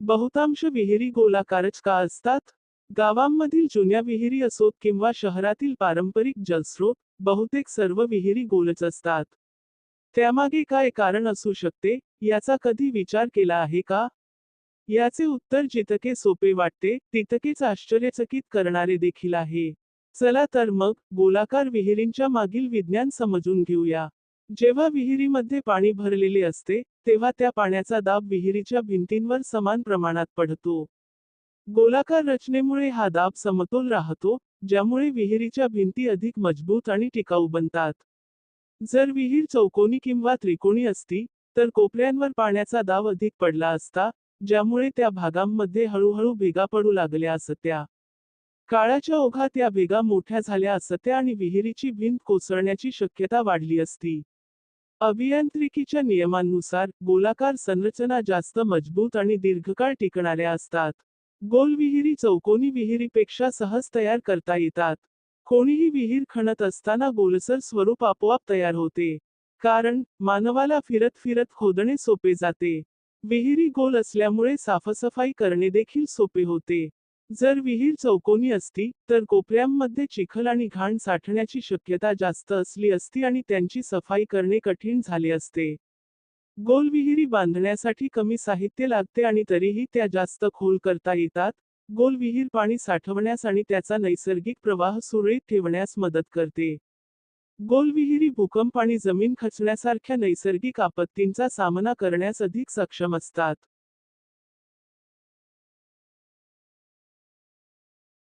बहुतांश विहिरी गोलाकारच का असतात? गावांमधील जुन्या विहिरी असोत किंवा शहरातील पारंपरिक जलस्रोत, बहुतेक सर्व विहिरी गोलच असतात. त्यामागे काय कारण असू शकते, याचा कधी विचार केला आहे का? याचे उत्तर जितके सोपे वाटते, तितकेच आश्चर्यचकित करणारे देखील आहे. चला तर मग, गोलाकार विहिरींच्या मागील विज्ञान समजून घेऊया. जेव्हा विहिरीमध्ये पाणी भरलेले असते, तेव्हा त्या पाण्याचा दाब विहिरीच्या भिंतींवर समान प्रमाणात पडतो. गोलाकार रचनेमुळे हा दाब समतोल राहतो, ज्यामुळे विहिरीच्या भिंती अधिक मजबूत आणि टिकाऊ बनतात. जर विहीर चौकोनी किंवा त्रिकोणी असती, तर कोपऱ्यांवर पाण्याचा दाब अधिक पडला असता, ज्यामुळे त्या भागांमध्ये हळूहळू भेगा पडू लागल्या असत्या. काळाच्या ओघात या भेगा मोठ्या झाल्या असत्या आणि विहिरीची भिंत कोसळण्याची शक्यता वाढली असती. अभियांत्रिकीच्या नियमांनुसार, गोलाकार संरचना जास्त मजबूत आणि दीर्घकाळ टिकणाऱ्या असतात. गोल विहिरी चौकोनी विहिरीपेक्षा सहज तयार करता येतात. कोणीही विहीर खणत असताना गोलसर स्वरूप आपोआप तयार होते. कारण, मानवाला फिरत फिरत खोदणे सोपे जाते. विहिरी गोल असल्यामुळे साफसफाई करणे देखील सोपे होते. जर विहीर चौकोनी असती, तर कोपऱ्यांमध्ये चिखल आणि घाण साठण्याची शक्यता जास्त असली असती आणि त्यांची सफाई करणे कठीण झाले असते. गोल विहिरी बांधण्यासाठी कमी साहित्य लागते आणि तरीही त्या जास्त खोल करता येतात. गोल विहीर पाणी साठवण्यास आणि त्याचा नैसर्गिक प्रवाह सुरळीत ठेवण्यास मदत करते. गोल विहिरी भूकंप आणि जमीन खचण्यासारख्या नैसर्गिक आपत्तींचा सामना करण्यास अधिक सक्षम असतात.